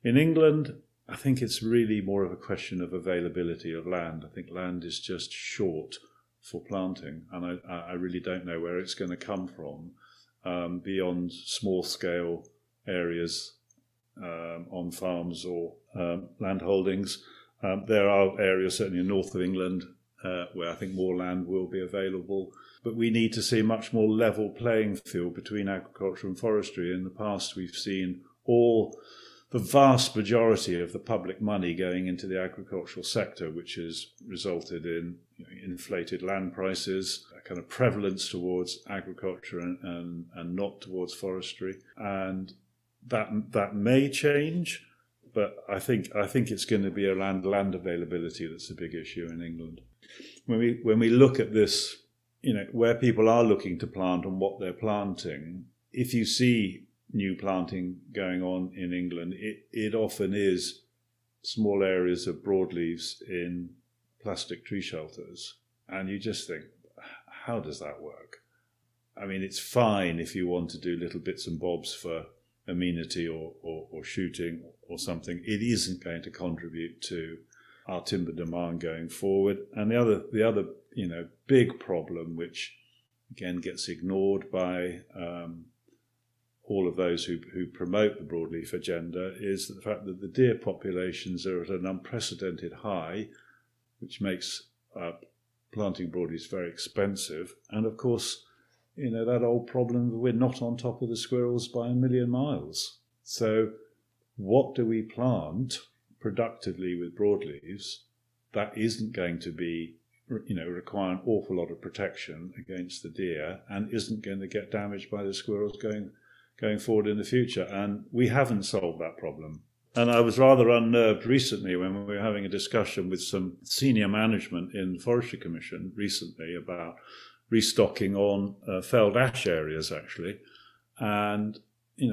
In England, I think it's really more of a question of availability of land. I think land is just short for planting, and I really don't know where it's going to come from beyond small-scale areas on farms or land holdings. There are areas, certainly in north of England, where I think more land will be available. But we need to see a much more level playing field between agriculture and forestry. In the past, we've seen the vast majority of the public money going into the agricultural sector, which has resulted in inflated land prices, a kind of prevalence towards agriculture and not towards forestry. And that may change, but I think it's going to be a land availability that's a big issue in England. When we look at this, where people are looking to plant and what they're planting, if you see new planting going on in England, it often is small areas of broadleaves in plastic tree shelters. And you just think, how does that work? I mean, it's fine if you want to do little bits and bobs for amenity or shooting or something. It isn't going to contribute to our timber demand going forward. And the other big problem, which again gets ignored by all of those who promote the broadleaf agenda, is the fact that the deer populations are at an unprecedented high, which makes planting broadleaves very expensive. And of course, that old problem that we're not on top of the squirrels by a million miles. So what do we plant productively with broadleaves that isn't going to be, require an awful lot of protection against the deer and isn't going to get damaged by the squirrels going forward in the future? And we haven't solved that problem. And I was rather unnerved recently when we were having a discussion with some senior management in the Forestry Commission recently about restocking on felled ash areas, actually. And,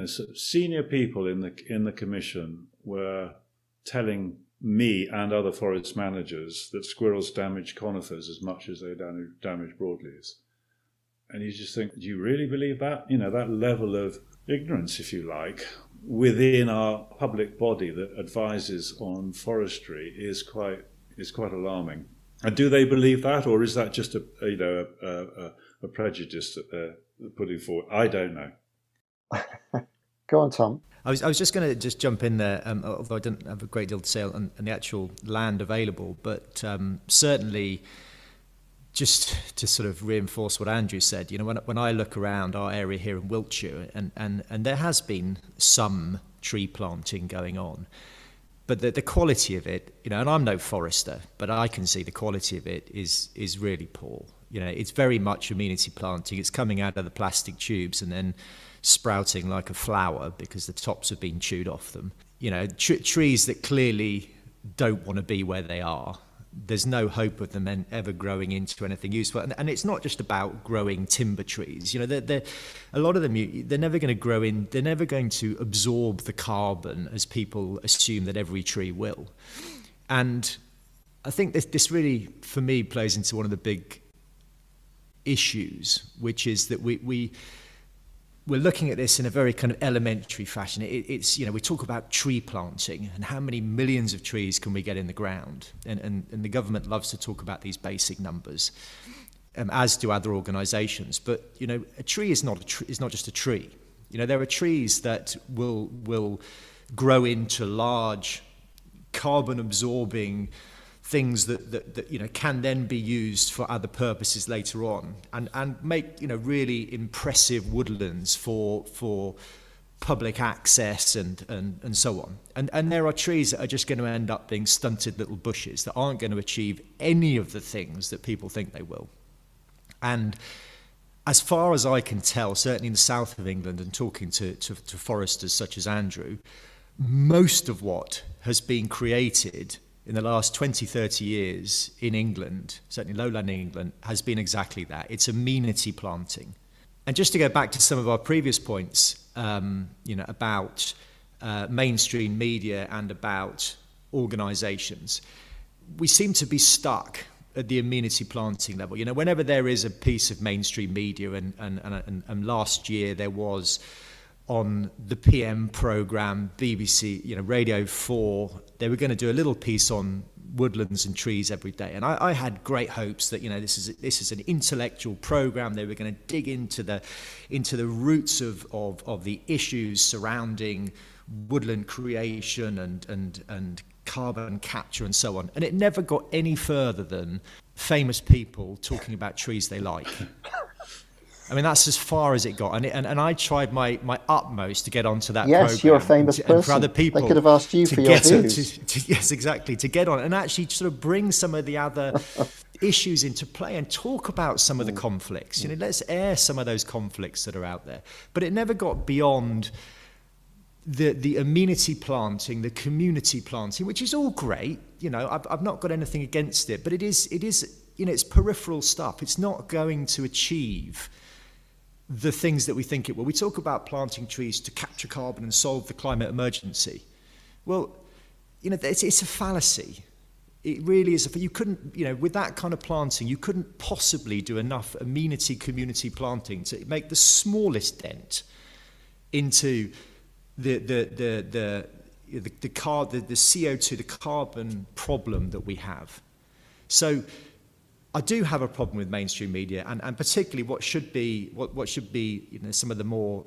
so senior people in the commission were telling me and other forest managers that squirrels damage conifers as much as they damage broadleaves. And you just think, do you really believe that? That level of ignorance, if you like, within our public body that advises on forestry is quite alarming. And do they believe that, or is that just a prejudice that they're putting forward? I don't know. Go on, Tom. I was just going to jump in there, although I don't have a great deal to say on the actual land available, but certainly just to sort of reinforce what Andrew said, when I look around our area here in Wiltshire, and there has been some tree planting going on, but the quality of it, and I'm no forester, but I can see the quality of it is really poor. It's very much amenity planting. It's coming out of the plastic tubes and then sprouting like a flower because the tops have been chewed off them. Trees that clearly don't want to be where they are. There's no hope of them ever growing into anything useful. And it's not just about growing timber trees. A lot of them, they're never going to grow in, they're never going to absorb the carbon as people assume that every tree will. And I think this really, for me, plays into one of the big issues, which is that we're looking at this in a very kind of elementary fashion. It's we talk about tree planting and how many millions of trees can we get in the ground, and the government loves to talk about these basic numbers, as do other organisations. But a tree is not just a tree. There are trees that will grow into large carbon absorbing things that can then be used for other purposes later on, and make really impressive woodlands for public access and so on. And there are trees that are just going to end up being stunted little bushes that aren't going to achieve any of the things that people think they will. And as far as I can tell, certainly in the south of England, and talking to foresters such as Andrew, most of what has been created in the last 20, 30 years in England, certainly lowland England, has been exactly that. It's amenity planting. And just to go back to some of our previous points, about mainstream media and about organisations, we seem to be stuck at the amenity planting level. Whenever there is a piece of mainstream media, and last year there was on the PM programme, BBC, Radio 4. They were going to do a little piece on woodlands and trees every day, and I had great hopes that this is an intellectual programme. They were going to dig into the roots of the issues surrounding woodland creation and carbon capture and so on. And it never got any further than famous people talking about trees they like. I mean, that's as far as it got, and I tried my utmost to get onto that program. Yes, you're a famous person. And for other people, they could have asked you for your views. Yes, exactly, to get on and actually sort of bring some of the other issues into play and talk about some of the conflicts. Let's air some of those conflicts that are out there. But it never got beyond the amenity planting, the community planting, which is all great. I've not got anything against it, but it is it's peripheral stuff. It's not going to achieve the things that we think it will. We talk about planting trees to capture carbon and solve the climate emergency. Well, it's a fallacy. It really is. You couldn't, with that kind of planting, you couldn't possibly do enough amenity community planting to make the smallest dent into the CO2, the carbon problem that we have. So I do have a problem with mainstream media, and particularly what should be some of the more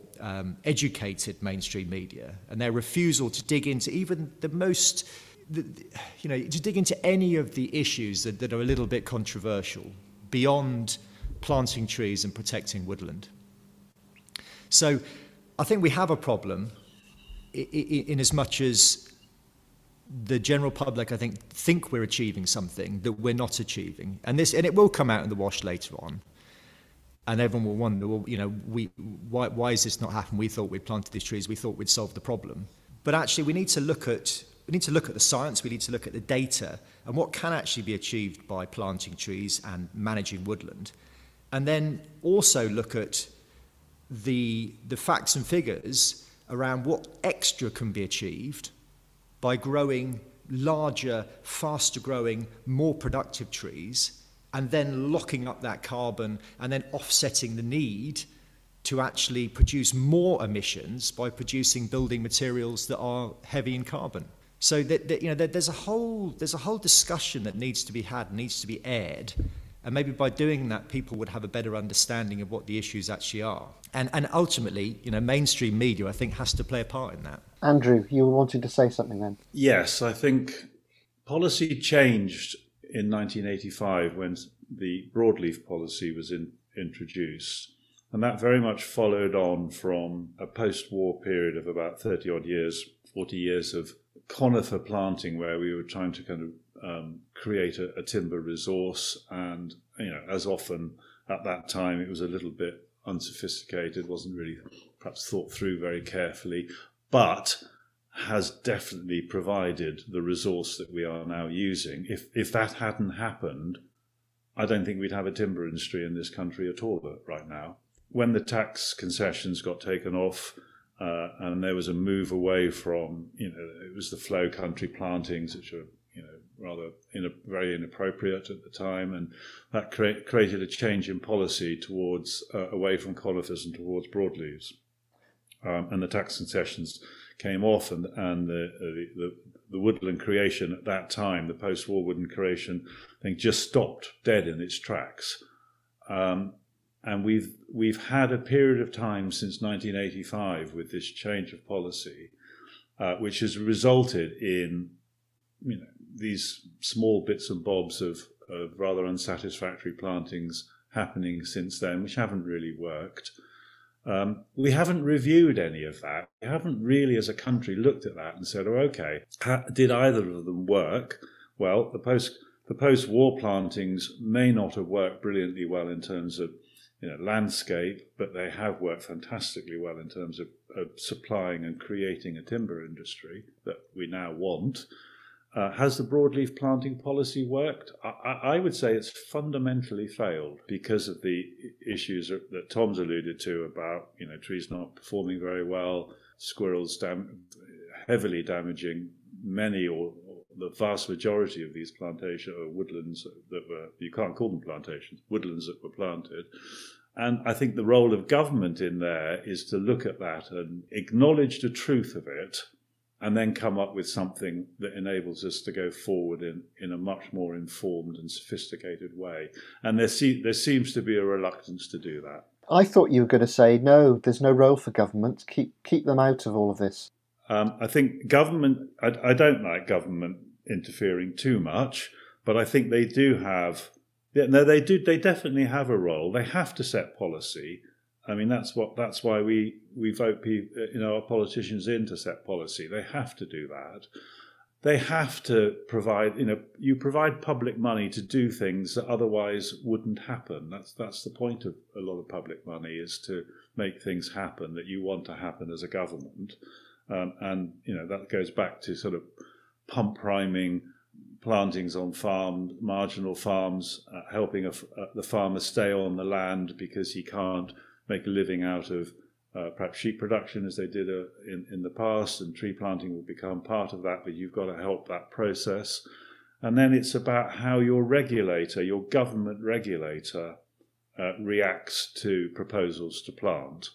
educated mainstream media, and their refusal to dig into even the most, to dig into any of the issues that are a little bit controversial beyond planting trees and protecting woodland. So I think we have a problem in as much as the general public, I think we're achieving something that we're not achieving, and it will come out in the wash later on, and everyone will wonder, well, why is this not happening? We thought we'd planted these trees, we thought we'd solved the problem. But actually, we need to look at the science, we need to look at the data, and what can actually be achieved by planting trees and managing woodland, and then also look at the facts and figures around what extra can be achieved by growing larger, faster growing, more productive trees, and then locking up that carbon and then offsetting the need to actually produce more emissions by producing building materials that are heavy in carbon. So there's a whole discussion that needs to be had, needs to be aired, and maybe by doing that, people would have a better understanding of what the issues actually are. And ultimately, mainstream media, I think, has to play a part in that. Andrew, you wanted to say something then? Yes, I think policy changed in 1985 when the broadleaf policy was introduced. And that very much followed on from a post-war period of about 30-odd years, 40 years of conifer planting, where we were trying to kind of create a timber resource. And, as often at that time, it was a little bit unsophisticated, wasn't really perhaps thought through very carefully, but has definitely provided the resource that we are now using. If that hadn't happened, I don't think we'd have a timber industry in this country at all right now. When the tax concessions got taken off, and there was a move away from, it was the flow country plantings, which are, rather very inappropriate at the time, and that created a change in policy towards away from conifers and towards broadleaves. And the tax concessions came off, and the woodland creation at that time, the post-war woodland creation, I think just stopped dead in its tracks. And we've had a period of time since 1985 with this change of policy, which has resulted in these small bits and bobs of rather unsatisfactory plantings happening since then, which haven't really worked. We haven't reviewed any of that. We haven't really, as a country, looked at that and said, oh, okay, did either of them work? Well, the post-war plantings may not have worked brilliantly well in terms of landscape, but they have worked fantastically well in terms of supplying and creating a timber industry that we now want. Has the broadleaf planting policy worked? I would say it's fundamentally failed because of the issues that Tom's alluded to about trees not performing very well, squirrels heavily damaging many or the vast majority of these plantation or woodlands that were, you can't call them plantations, woodlands that were planted. And I think the role of government in there is to look at that and acknowledge the truth of it, and then come up with something that enables us to go forward in a much more informed and sophisticated way. And there seems to be a reluctance to do that. I thought you were going to say, no, there's no role for government. Keep them out of all of this. I think government, I don't like government interfering too much, but I think they do have, they definitely have a role. They have to set policy. I mean, that's why we vote our politicians in to set policy. They have to do that. They have to provide, you provide public money to do things that otherwise wouldn't happen. That's the point of a lot of public money, is to make things happen that you want to happen as a government. And that goes back to sort of pump priming plantings on marginal farms, helping the farmer stay on the land because he can't make a living out of perhaps sheep production as they did in the past, and tree planting will become part of that, but you've got to help that process. And then it's about how your government regulator, reacts to proposals to plant.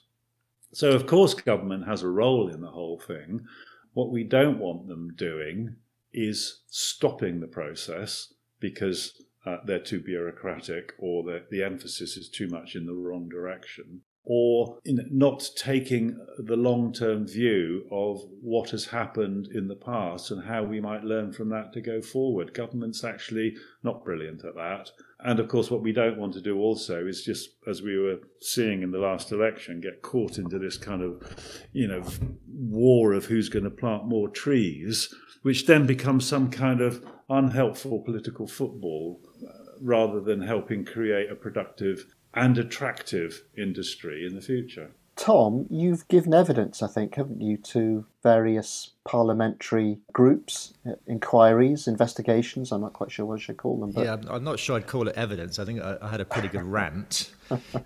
So, of course, government has a role in the whole thing. What we don't want them doing is stopping the process because they're too bureaucratic, or the emphasis is too much in the wrong direction, or not taking the long-term view of what has happened in the past and how we might learn from that to go forward. Government's actually not brilliant at that. And of course, what we don't want to do also is just, as we were seeing in the last election, get caught into this kind of, war of who's going to plant more trees, which then becomes some kind of unhelpful political football, rather than helping create a productive and attractive industry in the future. Tom, you've given evidence, I think, haven't you, to various parliamentary groups, inquiries, investigations. I'm not quite sure what I should call them. But... Yeah, I'm not sure I'd call it evidence. I think I had a pretty good rant,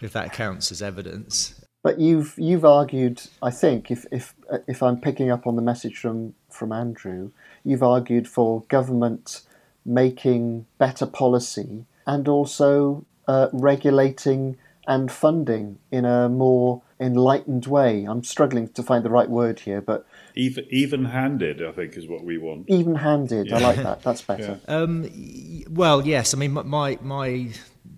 if that counts as evidence. But you've argued, I think, if I'm picking up on the message from Andrew, you've argued for government making better policy and also regulating and funding in a more enlightened way. I'm struggling to find the right word here, but even-handed, I think, is what we want. Even-handed, yeah. I like that. That's better. Yeah. Well, yes. I mean,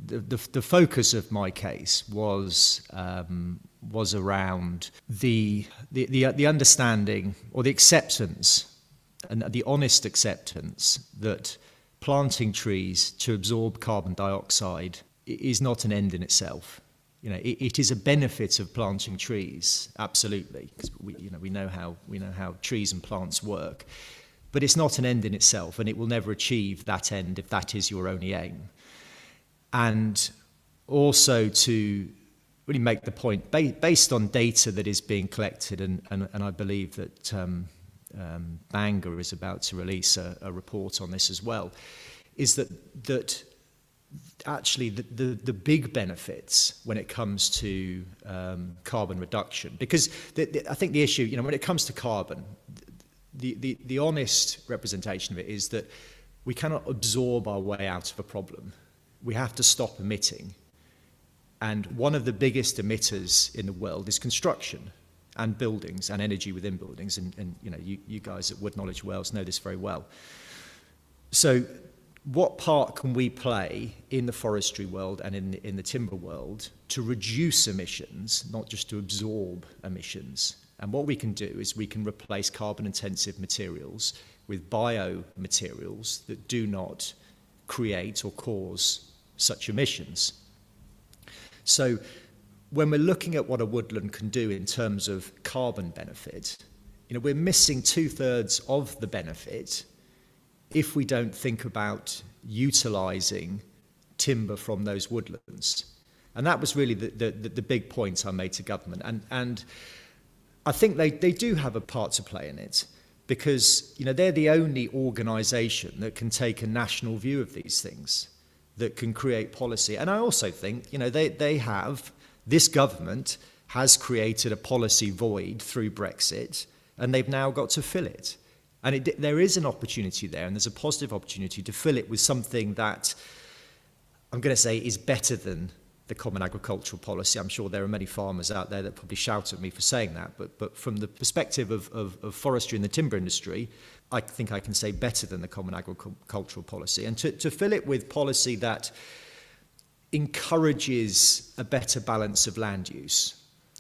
the focus of my case was around the understanding or the acceptance and the honest acceptance that planting trees to absorb carbon dioxide is not an end in itself. It is a benefit of planting trees, absolutely, because we know how trees and plants work, but it's not an end in itself, and it will never achieve that end if that is your only aim. And also to really make the point, based on data that is being collected, and I believe that Bangor is about to release a report on this as well, is that actually the big benefits when it comes to carbon reduction, because I think the issue, when it comes to carbon, the honest representation of it is that we cannot absorb our way out of a problem. We have to stop emitting. And one of the biggest emitters in the world is construction and buildings and energy within buildings. And you guys at Woodknowledge Wales know this very well. So what part can we play in the forestry world and in the timber world to reduce emissions, not just to absorb emissions? And what we can do is we can replace carbon-intensive materials with biomaterials that do not create or cause such emissions. So when we're looking at what a woodland can do in terms of carbon benefit, we're missing 2/3 of the benefit if we don't think about utilising timber from those woodlands. And that was really the big point I made to government. And I think they do have a part to play in it, because they're the only organisation that can take a national view of these things, that can create policy. And I also think this government has created a policy void through Brexit, and they've now got to fill it. And there is an opportunity there, and there's a positive opportunity to fill it with something that I'm going to say is better than the Common Agricultural Policy. I'm sure there are many farmers out there that probably shout at me for saying that, but from the perspective of forestry and the timber industry, I think I can say better than the Common Agricultural Policy. And to fill it with policy that encourages a better balance of land use.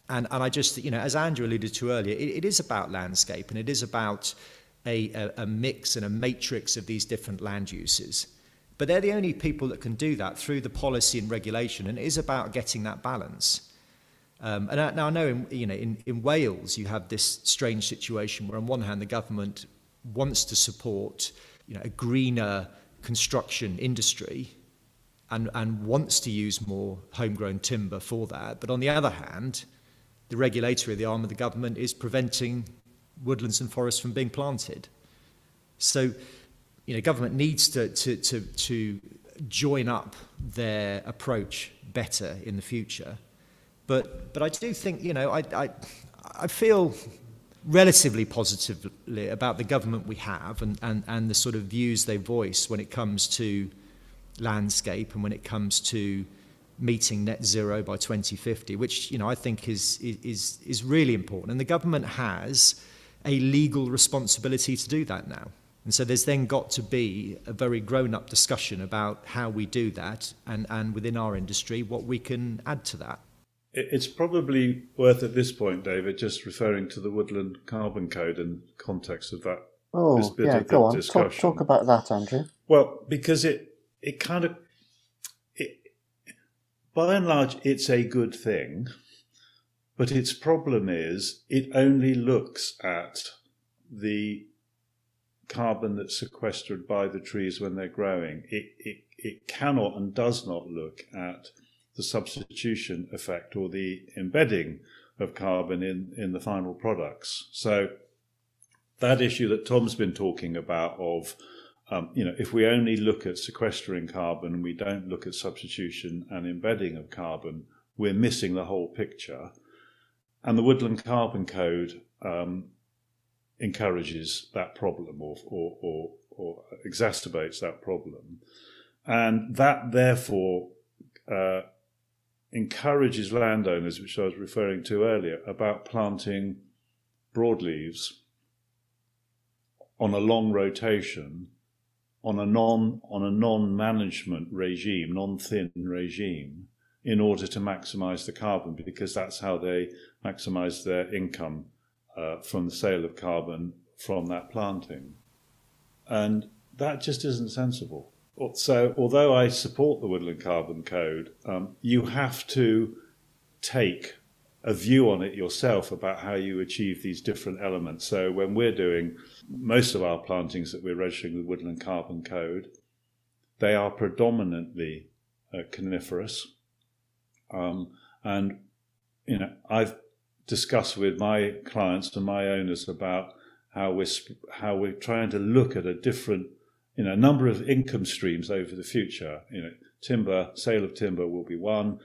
And I just, as Andrew alluded to earlier, it is about landscape, and it is about a mix and a matrix of these different land uses. But they're the only people that can do that through the policy and regulation, and it is about getting that balance. Now I know in Wales you have this strange situation where on one hand the government wants to support a greener construction industry and wants to use more homegrown timber for that, but on the other hand the regulatory arm of the government is preventing woodlands and forests from being planted. So government needs to join up their approach better in the future. But I do think, I feel relatively positively about the government we have and the sort of views they voice when it comes to landscape and when it comes to meeting net zero by 2050, which, I think is really important. And the government has a legal responsibility to do that now. And so there's then got to be a very grown-up discussion about how we do that and within our industry, what we can add to that. It's probably worth at this point, David, just referring to the Woodland Carbon Code in context of that. Oh, bit yeah, of go on. Discussion. Talk about that, Andrew. Well, because it by and large, it's a good thing, but its problem is it only looks at the carbon that's sequestered by the trees when they're growing. It cannot and does not look at the substitution effect or the embedding of carbon in the final products. So that issue that Tom's been talking about of, if we only look at sequestering carbon and we don't look at substitution and embedding of carbon, we're missing the whole picture. And the Woodland Carbon Code encourages that problem or exacerbates that problem. And that therefore encourages landowners, which I was referring to earlier, about planting broadleaves on a long rotation, on a non-management regime, non-thin regime, in order to maximise the carbon, because that's how they maximise their income from the sale of carbon from that planting. And that just isn't sensible. So although I support the Woodland Carbon Code, you have to take a view on it yourself about how you achieve these different elements. So when we're doing most of our plantings that we're registering with Woodland Carbon Code, they are predominantly coniferous. And I've discussed with my clients and my owners about how we're trying to look at a different a number of income streams over the future. Timber, sale of timber will be one,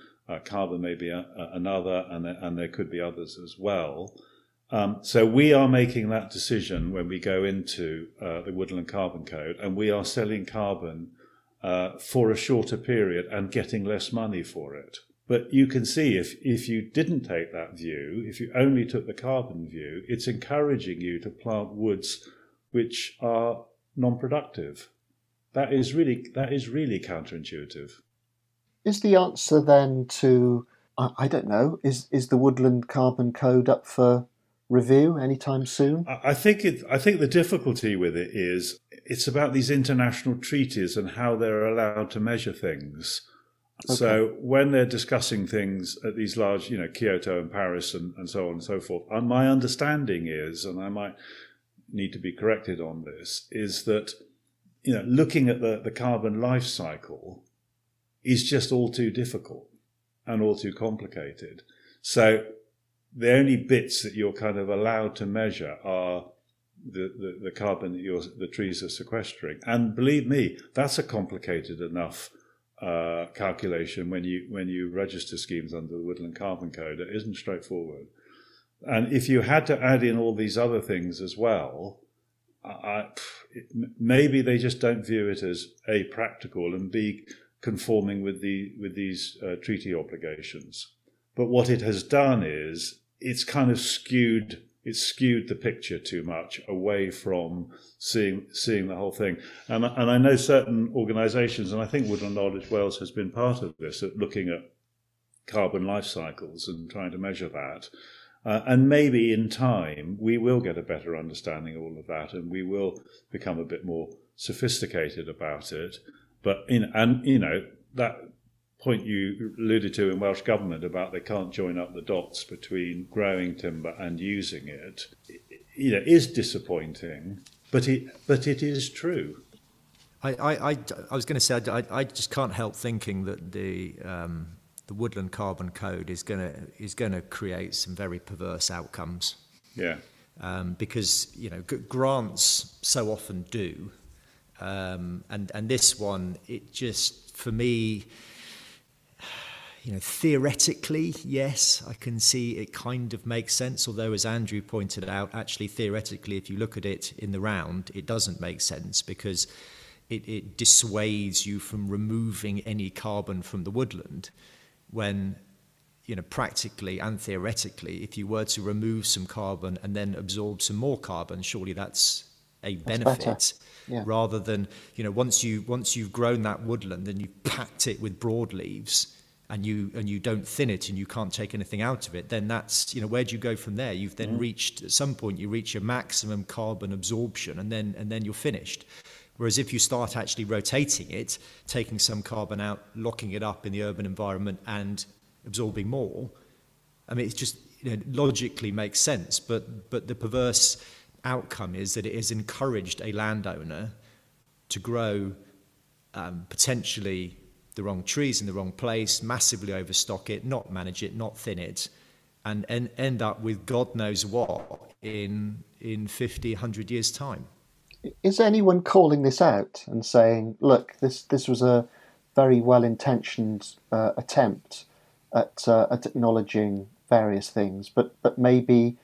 carbon may be another, and there could be others as well. So we are making that decision when we go into the Woodland Carbon Code, and we are selling carbon for a shorter period and getting less money for it. But you can see if you didn't take that view, if you only took the carbon view, it's encouraging you to plant woods which are non-productive. That is really counterintuitive. Is the answer then to, I don't know, is the Woodland Carbon Code up for review anytime soon? I think the difficulty with it is it's about these international treaties and how they're allowed to measure things. Okay. So when they're discussing things at these large, Kyoto and Paris and so on and so forth, and my understanding is, and I might need to be corrected on this, is that looking at the carbon life cycle is just all too difficult and all too complicated. So the only bits that you're kind of allowed to measure are the carbon that the trees are sequestering. And believe me, that's a complicated enough calculation when you register schemes under the Woodland Carbon Code. It isn't straightforward. And if you had to add in all these other things as well, maybe they just don't view it as A, practical, and B, conforming with these treaty obligations. But what it has done is it's kind of skewed the picture too much away from seeing the whole thing. And I know certain organisations, and I think Woodknowledge Wales has been part of this, at looking at carbon life cycles and trying to measure that. And maybe in time we will get a better understanding of all of that, and we will become a bit more sophisticated about it. But that point you alluded to in Welsh Government about they can't join up the dots between growing timber and using it, is disappointing. But it is true. I was going to say I just can't help thinking that the Woodland Carbon Code is going to create some very perverse outcomes. Yeah. Because grants so often do, and this one, it just, for me, theoretically, yes, I can see it kind of makes sense. Although, as Andrew pointed out, actually theoretically, if you look at it in the round, it doesn't make sense, because it dissuades you from removing any carbon from the woodland, when practically and theoretically, if you were to remove some carbon and then absorb some more carbon, surely that's a benefit. Yeah. Rather than once you've grown that woodland and you've packed it with broadleaves and you don't thin it and you can't take anything out of it, then that's where do you go from there? You've then reached, at some point you reach your maximum carbon absorption, and then you're finished. Whereas if you start actually rotating it, taking some carbon out, locking it up in the urban environment and absorbing more, I mean, it's just logically makes sense. But the perverse outcome is that it has encouraged a landowner to grow potentially the wrong trees in the wrong place, massively overstock it, not manage it, not thin it, and end up with God knows what in 50, 100 years' time. Is anyone calling this out and saying, look, this was a very well-intentioned attempt at acknowledging various things, but maybe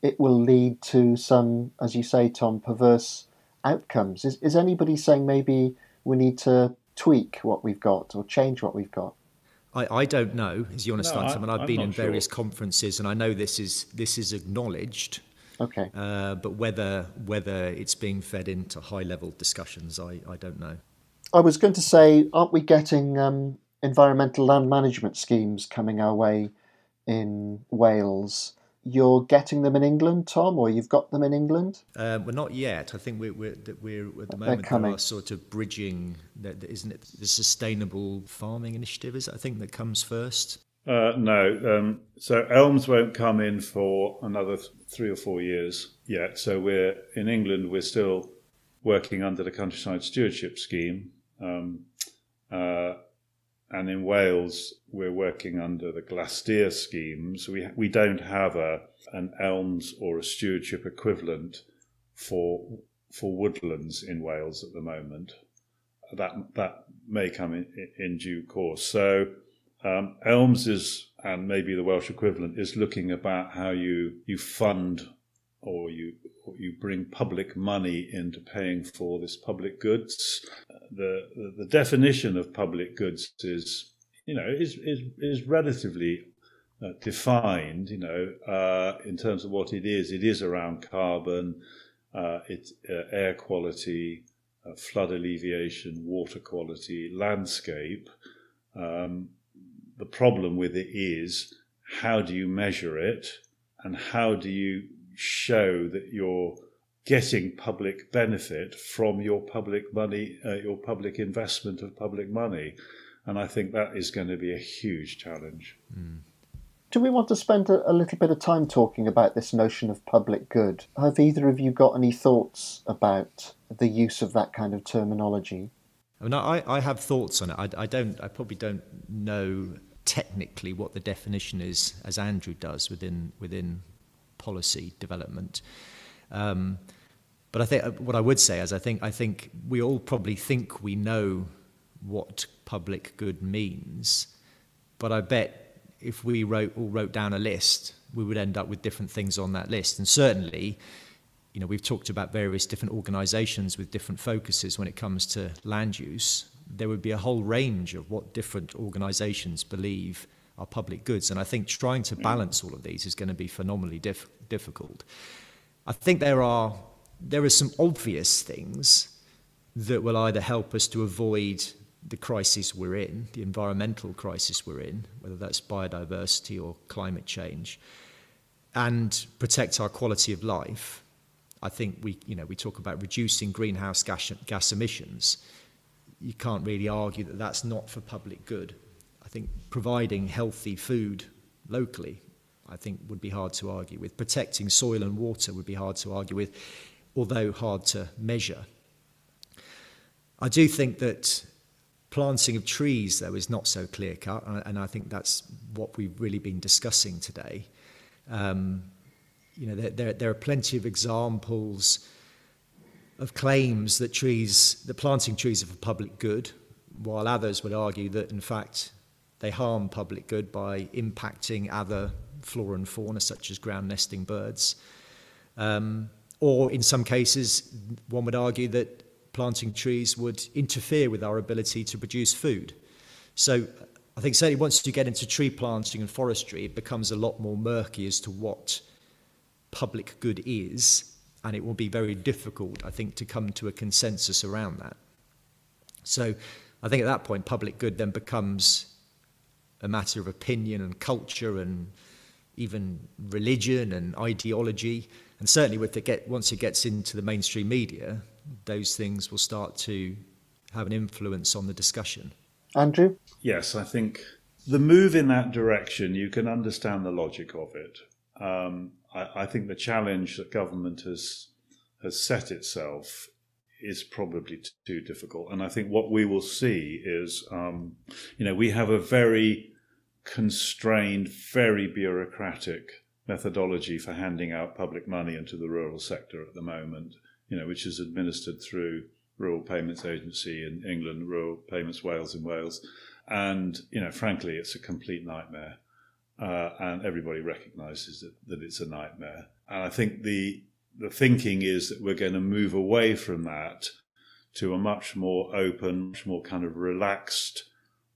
it will lead to some, as you say, Tom, perverse outcomes? Is anybody saying maybe we need to tweak what we've got or change what we've got? I don't know, is the honest answer. I've been in various conferences, and I know this is acknowledged. Okay. But whether it's being fed into high-level discussions, I don't know. I was going to say, aren't we getting environmental land management schemes coming our way in Wales? You're getting them in England, Tom, or you've got them in England? Well, not yet. I think we're at the moment there are sort of bridging. Isn't it the Sustainable Farming Initiative? Is it, I think, that comes first? No. So elms won't come in for another 3 or 4 years yet. So in England, we're still working under the Countryside Stewardship Scheme. And in Wales, we're working under the Glasteer schemes. We don't have an elms or a stewardship equivalent for woodlands in Wales at the moment. That may come in due course. So elms is, and maybe the Welsh equivalent, is looking about how you fund or you bring public money into paying for this public goods. The definition of public goods is relatively defined. In terms of what it is. It is around carbon, it's air quality, flood alleviation, water quality, landscape. The problem with it is, how do you measure it, and how do you show that you're getting public benefit from your public money, your public investment of public money? And I think that is going to be a huge challenge. Mm. Do we want to spend a little bit of time talking about this notion of public good? Have either of you got any thoughts about the use of that kind of terminology? I mean, I have thoughts on it. I probably don't know technically what the definition is, as Andrew does within policy development. But I think what I would say is I think we all probably think we know what public good means, but I bet if we all wrote down a list, we would end up with different things on that list. And certainly, we've talked about various different organisations with different focuses when it comes to land use. there would be a whole range of what different organisations believe are public goods. And I think trying to balance all of these is going to be phenomenally difficult. I think there are some obvious things that will either help us to avoid the crisis we're in, the environmental crisis we're in, whether that's biodiversity or climate change, and protect our quality of life. I think we talk about reducing greenhouse gas emissions. You can't really argue that that's not for public good. I think providing healthy food locally, I think, would be hard to argue with. Protecting soil and water would be hard to argue with, although hard to measure. I do think that planting of trees, though, is not so clear-cut, and I think that's what we've really been discussing today. There are plenty of examples of claims that planting trees are for public good, while others would argue that, in fact, they harm public good by impacting other flora and fauna, such as ground nesting birds. Or in some cases, one would argue that planting trees would interfere with our ability to produce food. So I think certainly once you get into tree planting and forestry, it becomes a lot more murky as to what public good is, and it will be very difficult, I think, to come to a consensus around that. So I think at that point, public good then becomes a matter of opinion and culture and even religion and ideology. And certainly once it gets into the mainstream media, those things will start to have an influence on the discussion. Andrew? Yes, I think the move in that direction, you can understand the logic of it. I think the challenge that government has set itself is probably too difficult. And I think what we will see is, we have a very constrained, very bureaucratic methodology for handing out public money into the rural sector at the moment, which is administered through Rural Payments Agency in England, Rural Payments Wales in Wales. And, frankly, it's a complete nightmare. And everybody recognises that it's a nightmare. And I think the thinking is that we're going to move away from that to a much more open, much more kind of relaxed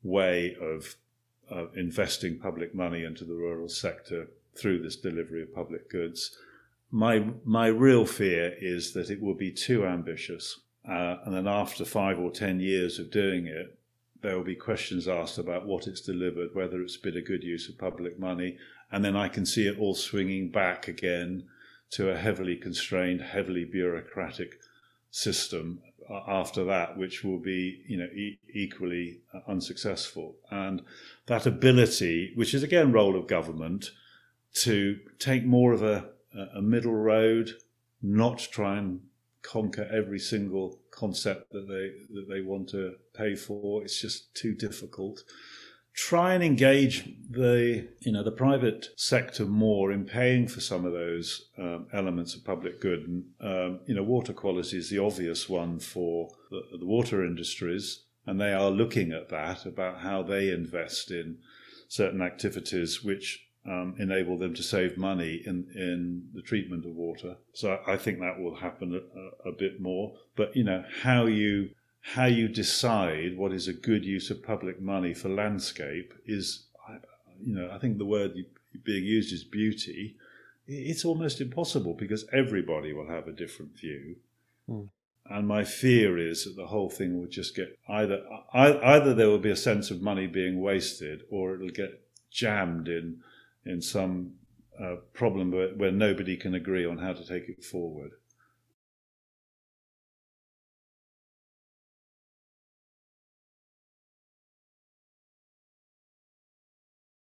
way of investing public money into the rural sector through this delivery of public goods. My real fear is that it will be too ambitious. And then after 5 or 10 years of doing it, there will be questions asked about what it's delivered, whether it's been a good use of public money. And then I can see it all swinging back again to a heavily constrained, heavily bureaucratic system after that, which will be, equally unsuccessful. And that ability, which is again role of government, to take more of a middle road, not try and conquer every single concept that they want to pay for. It's just too difficult. Try and engage the private sector more in paying for some of those elements of public good. And, water quality is the obvious one for the water industries, and they are looking at that, about how they invest in certain activities which enable them to save money in the treatment of water. So I think that will happen a bit more. But, how you decide what is a good use of public money for landscape is, I think the word being used is beauty. It's almost impossible because everybody will have a different view. Mm. And my fear is that the whole thing will just get either there will be a sense of money being wasted, or it'll get jammed in some problem where nobody can agree on how to take it forward.